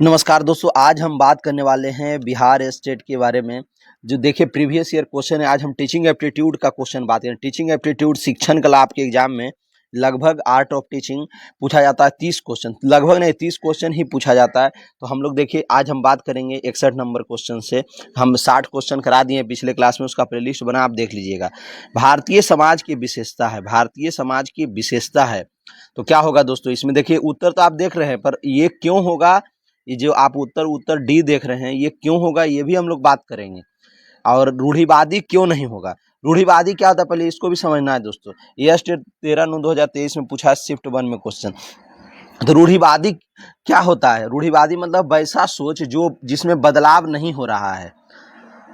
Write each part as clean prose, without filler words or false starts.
नमस्कार दोस्तों, आज हम बात करने वाले हैं बिहार स्टेट के बारे में। जो देखिए प्रीवियस ईयर क्वेश्चन है, आज हम टीचिंग एप्टीट्यूड का क्वेश्चन बात करें। टीचिंग एप्टीट्यूड शिक्षण कला आपके एग्जाम में लगभग आर्ट ऑफ टीचिंग पूछा जाता है। 30 क्वेश्चन, लगभग नहीं 30 क्वेश्चन ही पूछा जाता है। तो हम लोग देखिए आज हम बात करेंगे 61 नंबर क्वेश्चन से। हम 60 क्वेश्चन करा दिए पिछले क्लास में, उसका प्लेलिस्ट बना, आप देख लीजिएगा। भारतीय समाज की विशेषता है, भारतीय समाज की विशेषता है। तो क्या होगा दोस्तों इसमें? देखिए उत्तर तो आप देख रहे हैं, पर ये क्यों होगा, ये जो आप उत्तर डी देख रहे हैं, ये क्यों होगा ये भी हम लोग बात करेंगे। और रूढ़िवादी क्यों नहीं होगा, रूढ़िवादी क्या होता है पहले इसको भी समझना है दोस्तों। ये स्टेट 13/9/2023 में पूछा है शिफ्ट 1 में क्वेश्चन। तो रूढ़िवादी क्या होता है? रूढ़िवादी मतलब वैसा सोच जो जिसमें बदलाव नहीं हो रहा है,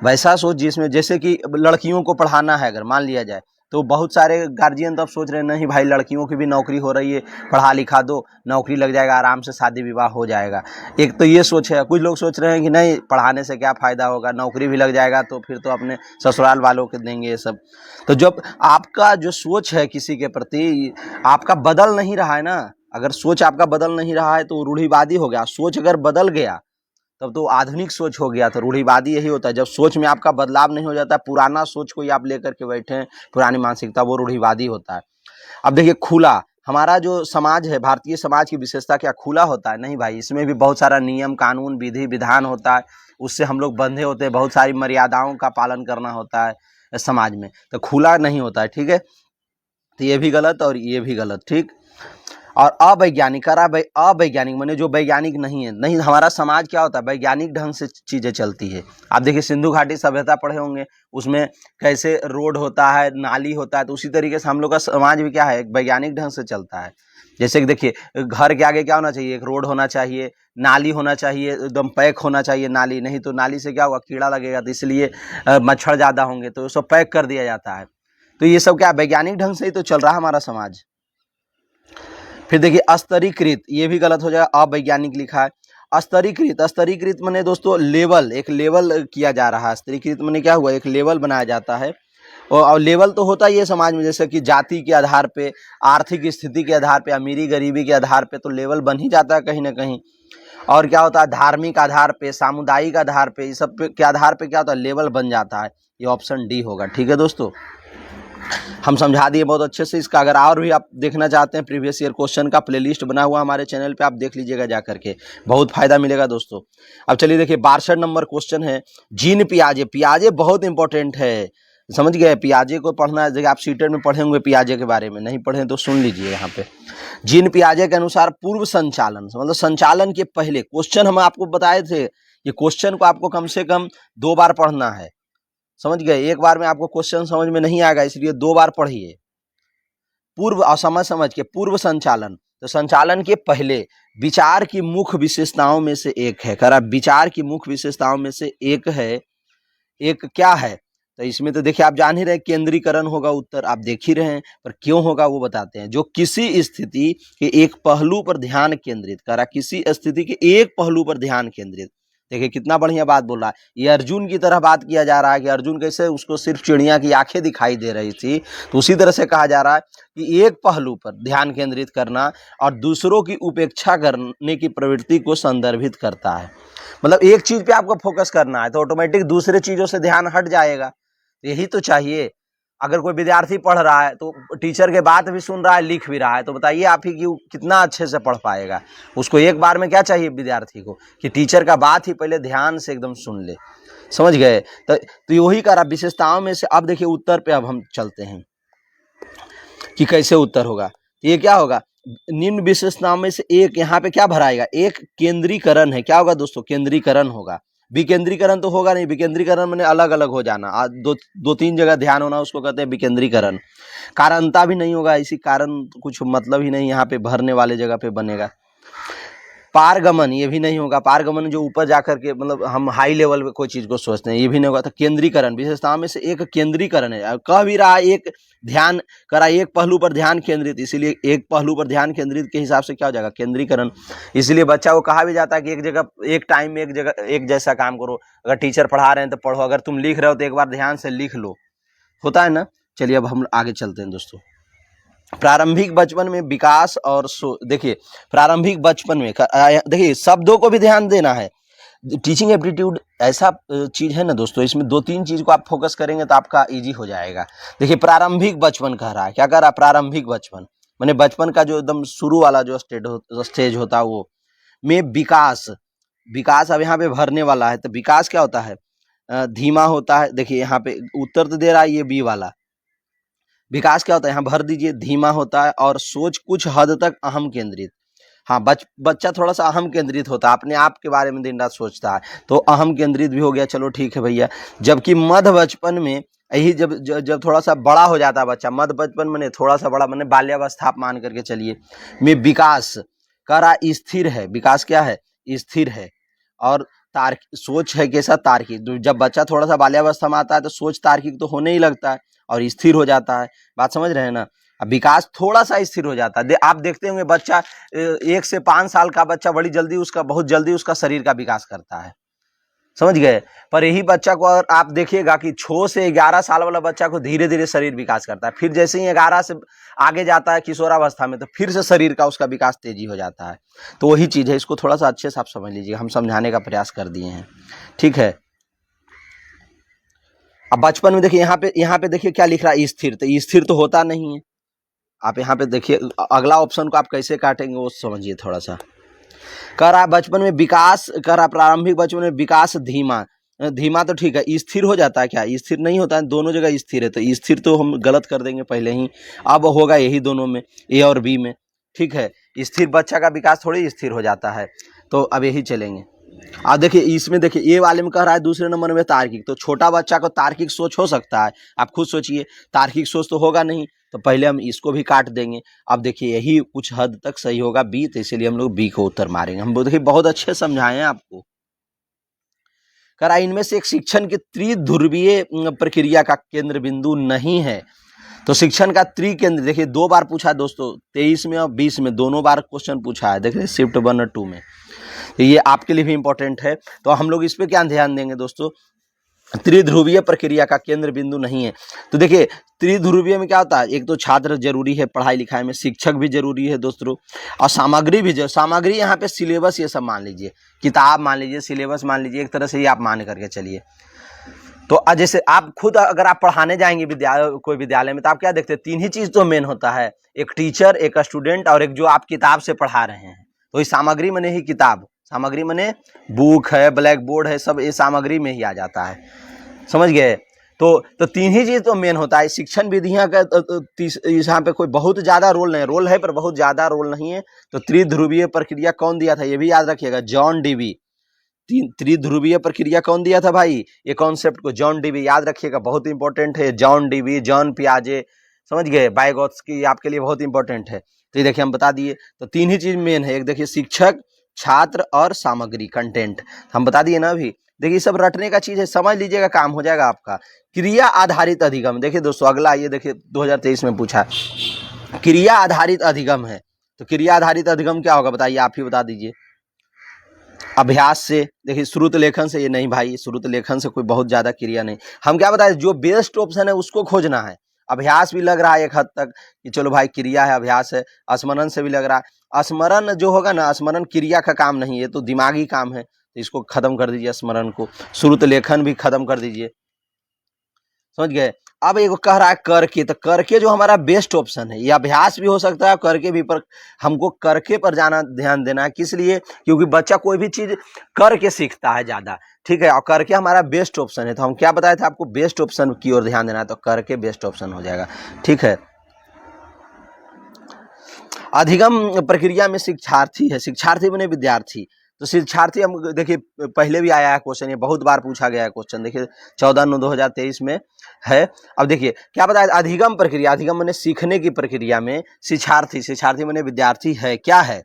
वैसा सोच जिसमें, जैसे कि लड़कियों को पढ़ाना है अगर मान लिया जाए, तो बहुत सारे गार्जियन तो अब सोच रहे हैं नहीं भाई लड़कियों की भी नौकरी हो रही है, पढ़ा लिखा दो, नौकरी लग जाएगा, आराम से शादी विवाह हो जाएगा। एक तो ये सोच है। कुछ लोग सोच रहे हैं कि नहीं, पढ़ाने से क्या फ़ायदा होगा, नौकरी भी लग जाएगा तो फिर तो अपने ससुराल वालों को देंगे ये सब। तो जब आपका जो सोच है किसी के प्रति आपका बदल नहीं रहा है ना, अगर सोच आपका बदल नहीं रहा है तो रूढ़िवादी हो गया। सोच अगर बदल गया तब तो आधुनिक सोच हो गया। तो रूढ़िवादी यही होता है जब सोच में आपका बदलाव नहीं हो जाता, पुराना सोच को ही आप लेकर के बैठे हैं, पुरानी मानसिकता, वो रूढ़िवादी होता है। अब देखिए खुला, हमारा जो समाज है, भारतीय समाज की विशेषता क्या खुला होता है? नहीं भाई, इसमें भी बहुत सारा नियम कानून विधि विधान होता है, उससे हम लोग बंधे होते हैं, बहुत सारी मर्यादाओं का पालन करना होता है समाज में। तो खुला नहीं होता है, ठीक है। तो ये भी गलत और ये भी गलत, ठीक। और अवैज्ञानिक, अवैज्ञानिक माने जो वैज्ञानिक नहीं है। नहीं, हमारा समाज क्या होता है, वैज्ञानिक ढंग से चीजें चलती है। आप देखिए सिंधु घाटी सभ्यता पढ़े होंगे, उसमें कैसे रोड होता है, नाली होता है। तो उसी तरीके से हम लोग का समाज भी क्या है, वैज्ञानिक ढंग से चलता है। जैसे कि देखिए घर के आगे क्या होना चाहिए, एक रोड होना चाहिए, नाली होना चाहिए, एकदम पैक होना चाहिए नाली, नहीं तो नाली से क्या होगा, कीड़ा लगेगा, तो इसलिए मच्छर ज्यादा होंगे, तो सब पैक कर दिया जाता है। तो ये सब क्या वैज्ञानिक ढंग से ही तो चल रहा है हमारा समाज। फिर देखिए स्तरीकृत, ये भी गलत हो जाएगा, अवैज्ञानिक लिखा है। स्तरीकृत, स्तरीकृत माने दोस्तों लेवल, एक लेवल किया जा रहा है। स्तरीकृत माने क्या हुआ, एक लेवल बनाया जाता है। और लेवल तो होता ही है समाज में, जैसे कि जाति के आधार पे, आर्थिक स्थिति के आधार पे, अमीरी गरीबी के आधार पे तो लेवल बन ही जाता है कहीं ना कहीं। और क्या होता है, धार्मिक आधार पे, सामुदायिक आधार पे, इस सब के आधार पे क्या होता है, लेवल बन जाता है। ये ऑप्शन डी होगा, ठीक है दोस्तों। हम समझा दिए बहुत अच्छे से इसका। अगर और भी आप देखना चाहते हैं प्रीवियस ईयर क्वेश्चन का, प्लेलिस्ट बना हुआ हमारे चैनल पे, आप देख लीजिएगा जा करके, बहुत फायदा मिलेगा दोस्तों। अब चलिए देखिए 62 नंबर क्वेश्चन है, जीन पियाजे। पियाजे बहुत इंपॉर्टेंट है, समझ गए। पियाजे को पढ़ना है, जगह आप सीटेट में पढ़े होंगे पियाजे के बारे में, नहीं पढ़े तो सुन लीजिए यहाँ पे। जीन पियाजे के अनुसार पूर्व संचालन, मतलब संचालन के पहले, क्वेश्चन हम आपको बताए थे, ये क्वेश्चन को आपको कम से कम 2 बार पढ़ना है, समझ गए। एक बार में आपको क्वेश्चन समझ में नहीं आएगा, इसलिए 2 बार पढ़िए। पूर्व समझ के पूर्व संचालन, तो संचालन के पहले विचार की मुख्य विशेषताओं में से एक है, करा विचार की मुख्य विशेषताओं में से एक है, एक क्या है? तो इसमें तो देखिए आप जान ही रहे, केंद्रीकरण होगा उत्तर, आप देख ही रहे हैं, पर क्यों होगा वो बताते हैं। जो किसी स्थिति के एक पहलू पर ध्यान केंद्रित करा, किसी स्थिति के एक पहलू पर ध्यान केंद्रित। देखिए कितना बढ़िया बात बोल रहा है। ये अर्जुन की तरह बात किया जा रहा है कि अर्जुन कैसे उसको सिर्फ चिड़िया की आंखें दिखाई दे रही थी, तो उसी तरह से कहा जा रहा है कि एक पहलू पर ध्यान केंद्रित करना और दूसरों की उपेक्षा करने की प्रवृत्ति को संदर्भित करता है। मतलब एक चीज पे आपको फोकस करना है तो ऑटोमेटिक दूसरे चीजों से ध्यान हट जाएगा। यही तो चाहिए। अगर कोई विद्यार्थी पढ़ रहा है तो टीचर के बात भी सुन रहा है, लिख भी रहा है, तो बताइए आप ही कि कितना अच्छे से पढ़ पाएगा। उसको एक बार में क्या चाहिए विद्यार्थी को, कि टीचर का बात ही पहले ध्यान से एकदम सुन ले, समझ गए। तो यही करा विशेषताओं में से। अब देखिए उत्तर पे अब हम चलते हैं कि कैसे उत्तर होगा। ये क्या होगा, निम्न विशेषताओं में से एक, यहाँ पे क्या भराएगा, एक केंद्रीकरण है। क्या होगा दोस्तों, केंद्रीकरण होगा। विकेंद्रीकरण तो होगा नहीं, विकेंद्रीकरण मैंने अलग अलग हो जाना, दो तीन जगह ध्यान होना, उसको कहते हैं विकेंद्रीकरण। कारणता भी नहीं होगा, इसी कारण कुछ मतलब ही नहीं यहाँ पे भरने वाले जगह पे बनेगा। पारगमन, ये भी नहीं होगा। पारगमन जो ऊपर जाकर के, मतलब हम हाई लेवल पे कोई चीज को सोचते हैं, ये भी नहीं होगा। तो केंद्रीकरण विशेषताओं में से एक केंद्रीकरण है। कह भी रहा एक ध्यान करा, एक पहलू पर ध्यान केंद्रित, इसीलिए एक पहलू पर ध्यान केंद्रित के हिसाब से क्या हो जाएगा, केंद्रीकरण। इसलिए बच्चा को कहा भी जाता है कि एक जगह, एक टाइम में एक जगह एक जैसा काम करो। अगर टीचर पढ़ा रहे हैं तो पढ़ो, अगर तुम लिख रहे हो तो एक बार ध्यान से लिख लो, होता है ना। चलिए अब हम आगे चलते हैं दोस्तों। प्रारंभिक बचपन में विकास और देखिए प्रारंभिक बचपन में देखिए शब्दों को भी ध्यान देना है। टीचिंग एप्टीट्यूड ऐसा चीज है ना दोस्तों, इसमें 2-3 चीज को आप फोकस करेंगे तो आपका इजी हो जाएगा। देखिए प्रारंभिक बचपन कह रहा है, क्या कह रहा है? प्रारंभिक बचपन माने बचपन का जो एकदम शुरू वाला जो स्टेज होता है वो में विकास। विकास अब यहाँ पे भरने वाला है, तो विकास क्या होता है? धीमा होता है। देखिए यहाँ पे उत्तर तो दे रहा है ये बी वाला। विकास क्या होता है? यहाँ भर दीजिए, धीमा होता है और सोच कुछ हद तक अहम केंद्रित। हाँ, बच्चा थोड़ा सा अहम केंद्रित होता है, अपने आप के बारे में दिन रात सोचता है, तो अहम केंद्रित भी हो गया, चलो ठीक है भैया। जबकि मध्य बचपन में यही जब थोड़ा सा बड़ा हो जाता है बच्चा, मध्य बचपन में थोड़ा सा बड़ा मैंने बाल्यावस्था आप मान करके चलिए, में विकास का रहा स्थिर है। विकास क्या है? स्थिर है। और तार्किक सोच है, कैसा? तार्किक। जब बच्चा थोड़ा सा बाल्यावस्था में आता है तो सोच तार्किक तो होने ही लगता है और स्थिर हो जाता है। बात समझ रहे हैं ना? अब विकास थोड़ा सा स्थिर हो जाता है। आप देखते होंगे बच्चा 1 से 5 साल का बच्चा बहुत जल्दी उसका शरीर का विकास करता है, समझ गए? पर यही बच्चा को अगर आप देखिएगा कि 6 से 11 साल वाला बच्चा को धीरे धीरे शरीर विकास करता है, फिर जैसे ही 11 से आगे जाता है किशोरावस्था में, तो फिर से शरीर का उसका विकास तेजी हो जाता है। तो वही चीज है, इसको थोड़ा सा अच्छे से आप समझ लीजिए, हम समझाने का प्रयास कर दिए हैं, ठीक है। अब बचपन में देखिए यहाँ पे देखिए क्या लिख रहा है? स्थिर। तो स्थिर तो होता नहीं है। आप यहाँ पे देखिए अगला ऑप्शन को आप कैसे काटेंगे वो समझिए थोड़ा सा। कह रहा बचपन में विकास, कह रहा प्रारंभिक बचपन में विकास धीमा। धीमा तो ठीक है, स्थिर हो जाता है क्या? स्थिर नहीं होता है, दोनों जगह स्थिर है, तो स्थिर तो हम गलत कर देंगे पहले ही। अब होगा यही दोनों में, ए और बी में, ठीक है। स्थिर बच्चा का विकास थोड़ी स्थिर हो जाता है, तो अब यही चलेंगे। अब देखिए इसमें देखिए ये वाले में कह रहा है दूसरे नंबर में तार्किक। तो छोटा बच्चा को तार्किक सोच हो सकता है, आप खुद सोचिए, तार्किक सोच तो होगा नहीं, तो पहले हम इसको भी काट देंगे। अब देखिए यही कुछ हद तक सही होगा बी, तो इसलिए हम लोग बी को उत्तर मारेंगे। हम देखिए बहुत अच्छे समझाए हैं आपको। कह रहा इनमें से एक शिक्षण की त्रिध्रुवीय प्रक्रिया का केंद्र बिंदु नहीं है। तो शिक्षण का त्रिकेंद्र देखिए 2 बार पूछा है दोस्तों, 23 में और 20 में दोनों बार क्वेश्चन पूछा है। देखिए शिफ्ट 1 और 2 में, तो ये आपके लिए भी इंपॉर्टेंट है। तो हम लोग इस पे क्या ध्यान देंगे दोस्तों? त्रिध्रुवीय प्रक्रिया का केंद्र बिंदु नहीं है। तो देखिए त्रिध्रुवीय में क्या होता है? एक तो छात्र जरूरी है पढ़ाई लिखाई में, शिक्षक भी जरूरी है दोस्तों, और सामग्री भी। सामग्री यहाँ पे सिलेबस ये सब मान लीजिए, किताब मान लीजिए, सिलेबस मान लीजिए, एक तरह से ये आप मान करके चलिए। तो जैसे आप खुद अगर आप पढ़ाने जाएंगे कोई विद्यालय में, तो आप क्या देखते हैं? 3 ही चीज तो मेन होता है, एक टीचर, एक स्टूडेंट, और एक जो आप किताब से पढ़ा रहे हैं। तो ये सामग्री मने ही किताब, सामग्री मने बुक है, ब्लैक बोर्ड है, सब ये सामग्री में ही आ जाता है, समझ गए? तो 3 ही चीज तो मेन होता है। शिक्षण विधियां का यहाँ पे कोई बहुत ज्यादा रोल नहीं, रोल है पर बहुत ज्यादा रोल नहीं है। तो त्रिध्रुवीय प्रक्रिया कौन दिया था? ये भी याद रखिएगा, जॉन डीवी। त्रिध्रुवीय प्रक्रिया कौन दिया था भाई? ये कॉन्सेप्ट को जॉन डीवी, याद रखिएगा, बहुत इंपॉर्टेंट है। जॉन डीवी, जॉन पियाजे, समझ गए? बायगॉत्स्की आपके लिए बहुत इंपॉर्टेंट है। तो ये देखिए हम बता दिए। तो 3 ही चीज मेन है, एक देखिए शिक्षक, छात्र और सामग्री, कंटेंट, हम बता दिए ना अभी। देखिए सब रटने का चीज है, समझ लीजिएगा, काम हो जाएगा आपका। क्रिया आधारित अधिगम, देखिए दोस्तों अगला ये देखिए 2023 में पूछा, क्रिया आधारित अधिगम है। तो क्रिया आधारित अधिगम क्या होगा बताइए, आप ही बता दीजिए। अभ्यास से, देखिए श्रुत लेखन से, ये नहीं भाई, श्रुत लेखन से कोई बहुत ज्यादा क्रिया नहीं। हम क्या बताए, जो बेस्ट ऑप्शन है उसको खोजना है। अभ्यास भी लग रहा है एक हद तक कि चलो भाई क्रिया है, अभ्यास है। स्मरण से भी लग रहा है। स्मरण जो होगा ना, स्मरण क्रिया का काम नहीं है, तो दिमागी काम है, तो इसको खत्म कर दीजिए स्मरण को। श्रुत लेखन भी खत्म कर दीजिए, समझ गए? अब एक कह रहा है करके, तो करके जो हमारा बेस्ट ऑप्शन है, ये अभ्यास भी हो सकता है करके भी, पर हमको करके पर जाना ध्यान देना है। किस लिए? क्योंकि बच्चा कोई भी चीज करके सीखता है ज्यादा, ठीक है, और करके हमारा बेस्ट ऑप्शन है। तो हम क्या बताए थे आपको? बेस्ट ऑप्शन की ओर ध्यान देना है, तो करके बेस्ट ऑप्शन हो जाएगा, ठीक है। अधिगम प्रक्रिया में शिक्षार्थी है, शिक्षार्थी बने विद्यार्थी। तो शिक्षार्थी, हम देखिए पहले भी आया है क्वेश्चन, ये बहुत बार पूछा गया है क्वेश्चन, देखिए 14/9/2023 में है। अब देखिए क्या बताया? अधिगम प्रक्रिया, अधिगम माने सीखने की प्रक्रिया में शिक्षार्थी, शिक्षार्थी माने विद्यार्थी है, क्या है?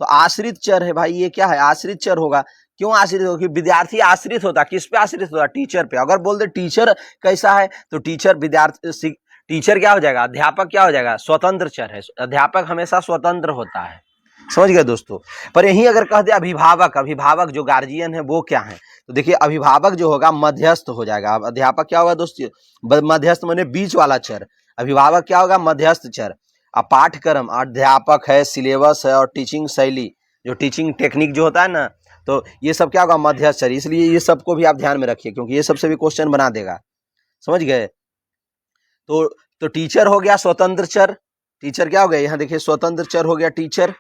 तो आश्रित चर है भाई। ये क्या है? आश्रित चर होगा। क्यों आश्रित होगा? कि विद्यार्थी आश्रित होता, किस पे आश्रित होता? टीचर पे। अगर बोल दे टीचर कैसा है, तो टीचर विद्यार्थी, टीचर क्या हो जाएगा? अध्यापक क्या हो जाएगा? स्वतंत्र चर है, अध्यापक हमेशा स्वतंत्र होता है, समझ गए दोस्तों? पर यही अगर कह दे अभिभावक, अभिभावक जो गार्जियन है वो क्या है? तो देखिए अभिभावक जो होगा मध्यस्थ हो जाएगा। अध्यापक क्या होगा दोस्तों? मध्यस्थ माने बीच वाला चर। अभिभावक क्या होगा? मध्यस्थ चर। अब पाठ्यक्रम, अध्यापक है, सिलेबस है और टीचिंग शैली, जो टीचिंग टेक्निक जो होता है ना, तो ये सब क्या होगा, मध्यस्थ चर। इसलिए ये सबको भी आप ध्यान में रखिए, क्योंकि ये सबसे भी क्वेश्चन बना देगा, समझ गए। तो टीचर हो गया स्वतंत्र चर, टीचर क्या हो गया, यहाँ देखिए स्वतंत्र चर हो गया टीचर।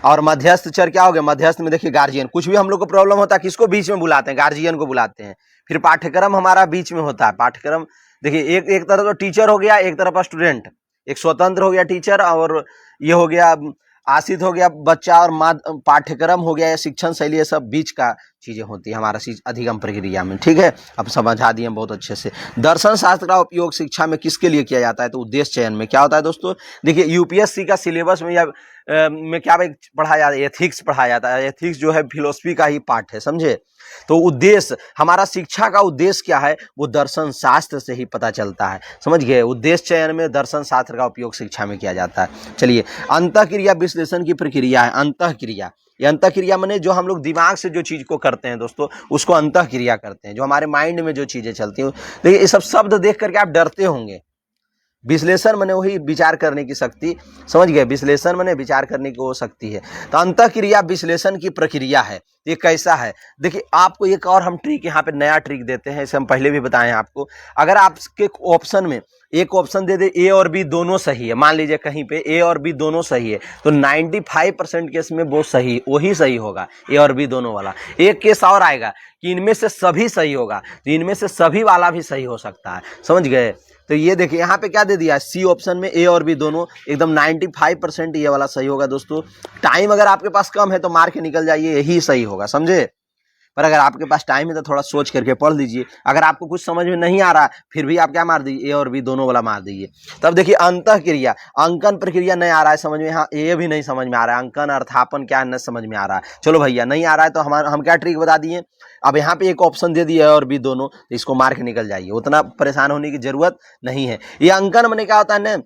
और मध्यस्थ चर क्या हो गया, मध्यस्थ में देखिए गार्जियन। कुछ भी हम लोग को प्रॉब्लम होता है किसको बीच में बुलाते हैं, गार्जियन को बुलाते हैं। फिर पाठ्यक्रम हमारा बीच में होता है, पाठ्यक्रम देखिए एक तरफ तो टीचर हो गया, एक तरफ स्टूडेंट, एक स्वतंत्र हो गया टीचर, और ये हो गया आश्रित हो गया बच्चा, और पाठ्यक्रम हो गया या शिक्षण शैली, ये सब बीच का चीजें होती है हमारा अधिगम प्रक्रिया में, ठीक है। अब समझा दिए बहुत अच्छे से। दर्शन शास्त्र का उपयोग शिक्षा में किसके लिए किया जाता है, तो उद्देश्य चयन में। क्या होता है दोस्तों, देखिए यूपीएससी का सिलेबस में या में क्या पढ़ाया जाता है, एथिक्स पढ़ाया जाता है। एथिक्स जो है फिलोसफी का ही पार्ट है, समझे। तो उद्देश्य, हमारा शिक्षा का उद्देश्य क्या है, वो दर्शन शास्त्र से ही पता चलता है, समझ गए। उद्देश्य चयन में दर्शन शास्त्र का उपयोग शिक्षा में किया जाता है। चलिए, अंतःक्रिया विश्लेषण की प्रक्रिया है। अंतःक्रिया, ये अंतःक्रिया माने जो हम लोग दिमाग से जो चीज को करते हैं दोस्तों, उसको अंतःक्रिया करते हैं। जो हमारे माइंड में जो चीजें चलती हैं, देखिए ये सब शब्द देख करके आप डरते होंगे। विश्लेषण माने वही विचार करने की शक्ति, समझ गए। विश्लेषण माने विचार करने की वो शक्ति है। तो अंतःक्रिया विश्लेषण की प्रक्रिया है। ये कैसा है, देखिए आपको एक और हम ट्रिक यहाँ पे नया ट्रिक देते हैं, इसे हम पहले भी बताए आपको। अगर आपके ऑप्शन में एक ऑप्शन दे दे ए और बी दोनों सही है, मान लीजिए कहीं पे ए और बी दोनों सही है, तो 95% केस में वो सही, वही सही होगा, ए और बी दोनों वाला। एक केस और आएगा कि इनमें से सभी सही होगा, तो इनमें से सभी वाला भी सही हो सकता है, समझ गए। तो ये देखिए यहाँ पे क्या दे दिया है, सी ऑप्शन में ए और बी दोनों एकदम 95% ये वाला सही होगा दोस्तों। टाइम अगर आपके पास कम है तो मार के निकल जाइए, यही सही होगा, समझे। पर अगर आपके पास टाइम है तो थोड़ा सोच करके पढ़ लीजिए। अगर आपको कुछ समझ में नहीं आ रहा, फिर भी आप क्या मार दीजिए, ए और बी दोनों वाला मार दीजिए। तब देखिए अंतःक्रिया, अंकन प्रक्रिया नहीं आ रहा है समझ में, यहाँ ए भी नहीं समझ में आ रहा है, अंकन अर्थापन क्या नहीं समझ में आ रहा है। चलो भैया नहीं आ रहा है तो हम क्या ट्रिक बता दिए, अब यहाँ पे एक ऑप्शन दे दिया है और बी दोनों, तो इसको मार के निकल जाइए, उतना परेशान होने की जरूरत नहीं है। ये अंकन मैंने क्या होता है ना,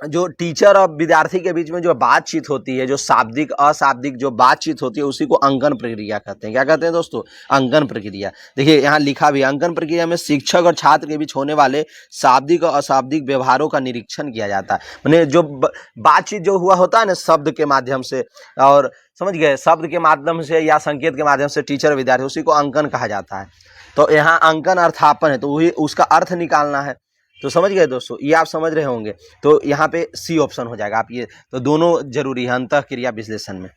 जो टीचर और विद्यार्थी के बीच में जो बातचीत होती है, जो शाब्दिक अशाब्दिक जो बातचीत होती है, उसी को अंकन प्रक्रिया कहते हैं। क्या कहते हैं दोस्तों, अंकन प्रक्रिया। देखिए यहाँ लिखा भी, अंकन प्रक्रिया में शिक्षक और छात्र के बीच होने वाले शाब्दिक और अशाब्दिक व्यवहारों का निरीक्षण किया जाता है। मैंने जो बातचीत जो हुआ होता है ना शब्द के माध्यम से, और समझ गए, शब्द के माध्यम से या संकेत के माध्यम से टीचर विद्यार्थी, उसी को अंकन कहा जाता है। तो यहाँ अंकन अर्थापन है, तो वही उसका अर्थ निकालना है। तो समझ गए दोस्तों, ये आप समझ रहे होंगे। तो यहाँ पे सी ऑप्शन हो जाएगा, आप ये तो दोनों जरूरी है अंतःक्रिया विश्लेषण में,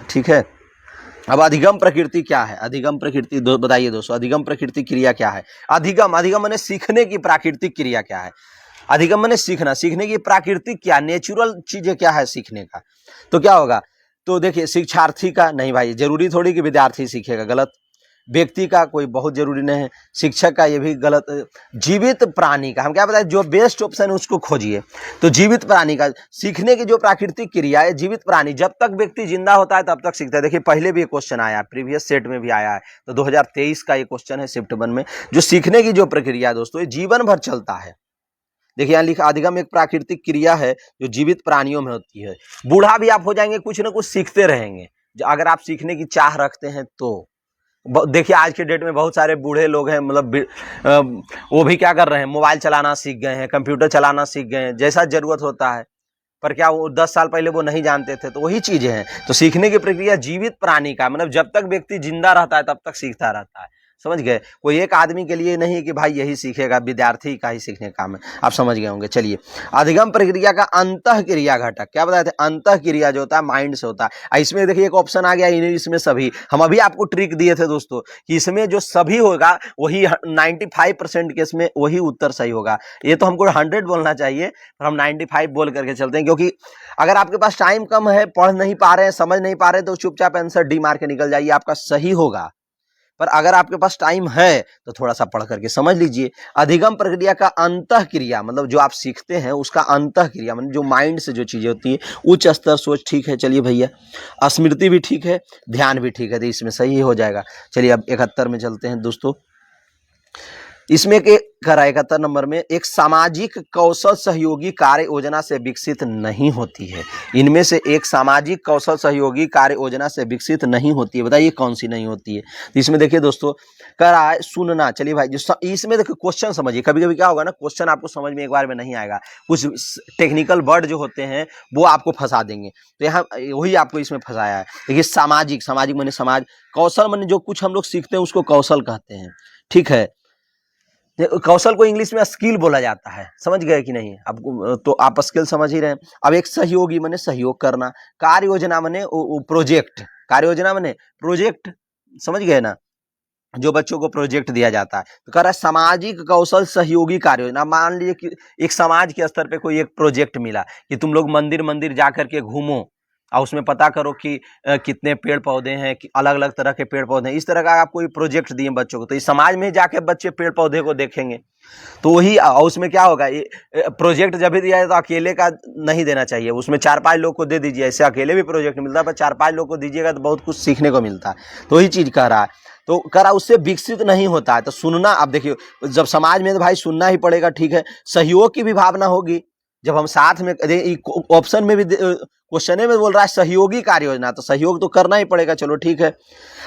ठीक है। अब अधिगम प्रकृति क्या है, अधिगम प्रकृति बताइए दोस्तों, अधिगम प्रकृति क्रिया क्या है। अधिगम, अधिगम माने सीखने की प्राकृतिक क्रिया क्या है। अधिगम माने सीखना, सीखने की प्राकृतिक क्या, नेचुरल चीजें क्या है सीखने का। तो क्या होगा, तो देखिए शिक्षार्थी का, नहीं भाई जरूरी थोड़ी कि विद्यार्थी सीखेगा, गलत। व्यक्ति का कोई बहुत जरूरी नहीं है, शिक्षक का ये भी गलत। जीवित प्राणी का, हम क्या बताएं, जो बेस्ट ऑप्शन है उसको खोजिए। तो जीवित प्राणी का सीखने की जो प्राकृतिक क्रिया है, जीवित प्राणी जब तक व्यक्ति जिंदा होता है तब तक सीखता है। देखिए पहले भी एक क्वेश्चन आया, प्रीवियस सेट में भी आया है, तो 2023 का ये क्वेश्चन है शिफ्ट 1 में। जो सीखने की जो प्रक्रिया है दोस्तों, ये जीवन भर चलता है। देखिए यहाँ लिखा, अधिगम एक प्राकृतिक क्रिया है जो जीवित प्राणियों में होती है। बूढ़ा भी आप हो जाएंगे, कुछ ना कुछ सीखते रहेंगे, अगर आप सीखने की चाह रखते हैं तो। देखिए आज के डेट में बहुत सारे बूढ़े लोग हैं, मतलब वो भी क्या कर रहे हैं, मोबाइल चलाना सीख गए हैं, कंप्यूटर चलाना सीख गए हैं, जैसा जरूरत होता है। पर क्या वो 10 साल पहले वो नहीं जानते थे, तो वही चीजें हैं। तो सीखने की प्रक्रिया जीवित प्राणी का, मतलब जब तक व्यक्ति जिंदा रहता है तब तक सीखता रहता है, समझ गए। कोई एक आदमी के लिए नहीं कि भाई यही सीखेगा, विद्यार्थी का ही सीखने का काम है, आप समझ गए होंगे। चलिए, अधिगम प्रक्रिया का अंतःक्रिया घटक क्या बताए थे, अंतःक्रिया जो होता है माइंड से होता है। इसमें देखिए एक ऑप्शन आ गया, इसमें सभी, हम अभी आपको ट्रिक दिए थे दोस्तों कि इसमें जो सभी होगा वही 95% केस में वही उत्तर सही होगा। ये तो हमको 100 बोलना चाहिए, पर हम 95 बोल करके चलते हैं, क्योंकि अगर आपके पास टाइम कम है, पढ़ नहीं पा रहे हैं, समझ नहीं पा रहे, तो चुपचाप आंसर डी मार के निकल जाइए, आपका सही होगा। पर अगर आपके पास टाइम है तो थोड़ा सा पढ़ करके समझ लीजिए। अधिगम प्रक्रिया का अंतःक्रिया, मतलब जो आप सीखते हैं उसका अंतःक्रिया, मतलब जो माइंड से जो चीजें होती है, उच्च स्तर सोच, ठीक है। चलिए भैया, स्मृति भी ठीक है, ध्यान भी ठीक है, तो इसमें सही हो जाएगा। चलिए अब 71 में चलते हैं दोस्तों। इसमें के करा 71 नंबर में, एक सामाजिक कौशल सहयोगी कार्य योजना से विकसित नहीं होती है। इनमें से एक सामाजिक कौशल सहयोगी कार्य योजना से विकसित नहीं होती है, बताइए कौन सी नहीं होती है। तो इसमें देखिए दोस्तों कह रहा है सुनना। चलिए भाई जो इसमें देखिए क्वेश्चन समझिए, कभी कभी क्या होगा ना, क्वेश्चन आपको समझ में एक बार में नहीं आएगा, कुछ टेक्निकल वर्ड जो होते हैं वो आपको फंसा देंगे, तो यहाँ वही आपको इसमें फंसाया है। देखिए सामाजिक, सामाजिक माने समाज, कौशल माने जो कुछ हम लोग सीखते हैं उसको कौशल कहते हैं, ठीक है। कौशल को इंग्लिश में स्किल बोला जाता है, समझ गए कि नहीं। अब तो आप स्किल समझ ही रहे हैं। अब एक सहयोगी माने सहयोग करना, कार्य योजना माने प्रोजेक्ट, कार्य योजना माने प्रोजेक्ट, समझ गए ना, जो बच्चों को प्रोजेक्ट दिया जाता है। तो कह रहा है सामाजिक कौशल सहयोगी कार्य योजना। मान लीजिए कि एक समाज के स्तर पे कोई एक प्रोजेक्ट मिला कि तुम लोग मंदिर मंदिर जा करके घूमो और उसमें पता करो कि कितने पेड़ पौधे हैं, कि अलग अलग तरह के पेड़ पौधे हैं, इस तरह का आप कोई प्रोजेक्ट दिए बच्चों को, तो इस समाज में जाके बच्चे पेड़ पौधे को देखेंगे। तो वही उसमें क्या होगा, ये प्रोजेक्ट जब भी दिया है तो अकेले का नहीं देना चाहिए, उसमें 4-5 लोग को दे दीजिए। ऐसे अकेले भी प्रोजेक्ट मिलता है, पर 4-5 लोग को दीजिएगा तो बहुत कुछ सीखने को मिलता है। तो वही चीज कह रहा है, तो कह रहा उससे विकसित नहीं होता है। तो सुनना, अब देखिए जब समाज में तो भाई सुनना ही पड़ेगा, ठीक है। सहयोग की भी भावना होगी जब हम साथ में, ऑप्शन में भी क्वेश्चन में बोल रहा है सहयोगी कार्य योजना, तो सहयोग तो करना ही पड़ेगा, चलो ठीक है।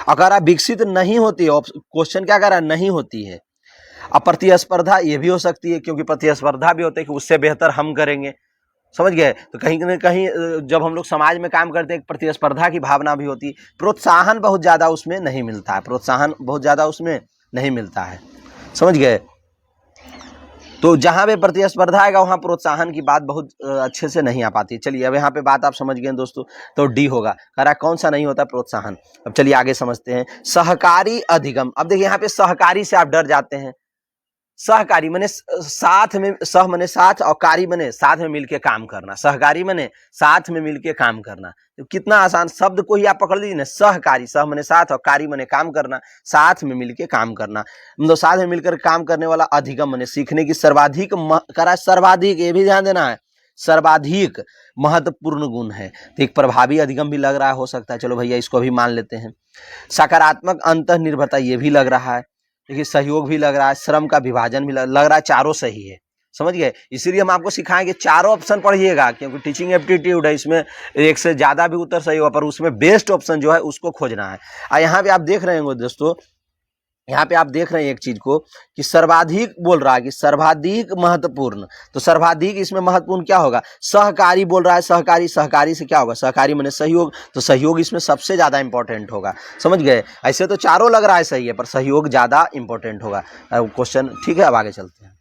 अगर विकसित नहीं होती है, क्वेश्चन क्या कह रहा है, नहीं होती है। अब प्रतिस्पर्धा ये भी हो सकती है, क्योंकि प्रतिस्पर्धा भी होता है कि उससे बेहतर हम करेंगे, समझ गए। तो कहीं न कहीं जब हम लोग समाज में काम करते हैं प्रतिस्पर्धा की भावना भी होती है। प्रोत्साहन बहुत ज़्यादा उसमें नहीं मिलता है, प्रोत्साहन बहुत ज़्यादा उसमें नहीं मिलता है, समझ गए। तो जहाँ पे प्रतिस्पर्धा आएगा वहाँ प्रोत्साहन की बात बहुत अच्छे से नहीं आ पाती। चलिए अब यहाँ पे बात आप समझ गए दोस्तों, तो डी होगा। कह रहा कौन सा नहीं होता, प्रोत्साहन। अब चलिए आगे समझते हैं, सहकारी अधिगम। अब देखिए यहाँ पे सहकारी से आप डर जाते हैं। सहकारी माने साथ में, सह माने साथ और कारी माने साथ में मिलके काम करना। सहकारी माने साथ में मिलके काम करना, तो कितना आसान शब्द को ही आप पकड़ लीजिए ना। सहकारी, सह माने साथ और कारी माने काम करना, साथ में मिलके काम करना, मतलब साथ में मिलकर काम करने वाला। अधिगम माने सीखने की सर्वाधिक करा, सर्वाधिक ये भी ध्यान देना है, सर्वाधिक महत्वपूर्ण गुण है। तो एक प्रभावी अधिगम भी लग रहा है, हो सकता है, चलो भैया इसको भी मान लेते हैं। सकारात्मक अंतर्निर्भरता ये भी लग रहा है, देखिए सहयोग भी लग रहा है, श्रम का विभाजन भी लग रहा है, चारों सही है, समझ गए। इसीलिए हम आपको सिखाएंगे चारों ऑप्शन पढ़िएगा, क्योंकि टीचिंग एप्टीट्यूड है, इसमें एक से ज्यादा भी उत्तर सही होगा, पर उसमें बेस्ट ऑप्शन जो है उसको खोजना है। और यहाँ पे आप देख रहे होंगे दोस्तों, यहाँ पे आप देख रहे हैं एक चीज को कि सर्वाधिक बोल रहा है कि सर्वाधिक महत्वपूर्ण, तो सर्वाधिक इसमें महत्वपूर्ण क्या होगा, सहकारी बोल रहा है। सहकारी, सहकारी से क्या होगा, सहकारी माने सहयोग, तो सहयोग इसमें सबसे ज्यादा इंपॉर्टेंट होगा, समझ गए। ऐसे तो चारों लग रहा है सही है, पर सहयोग ज्यादा इंपॉर्टेंट होगा क्वेश्चन, ठीक है। अब आगे चलते हैं।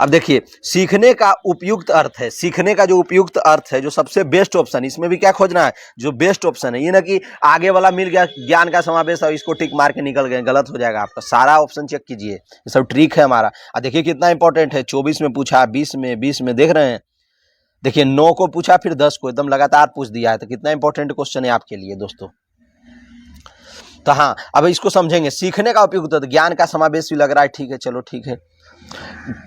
अब देखिए सीखने का उपयुक्त अर्थ है, सीखने का जो उपयुक्त अर्थ है, जो सबसे बेस्ट ऑप्शन, इसमें भी क्या खोजना है, जो बेस्ट ऑप्शन है। ये ना कि आगे वाला मिल गया ज्ञान का समावेश और इसको टिक मार के निकल गए, गलत हो जाएगा आपका। सारा ऑप्शन चेक कीजिए, ये सब ट्रिक है हमारा। और देखिए कितना इंपॉर्टेंट है, 24 में पूछा, 20 में, 20 में, देख रहे हैं। देखिए 9 को पूछा, फिर 10 को, एकदम लगातार पूछ दिया है। तो कितना इंपॉर्टेंट क्वेश्चन है आपके लिए दोस्तों। तो हाँ, अब इसको समझेंगे। सीखने का उपयुक्त, ज्ञान का समावेश भी लग रहा है, ठीक है, चलो ठीक है।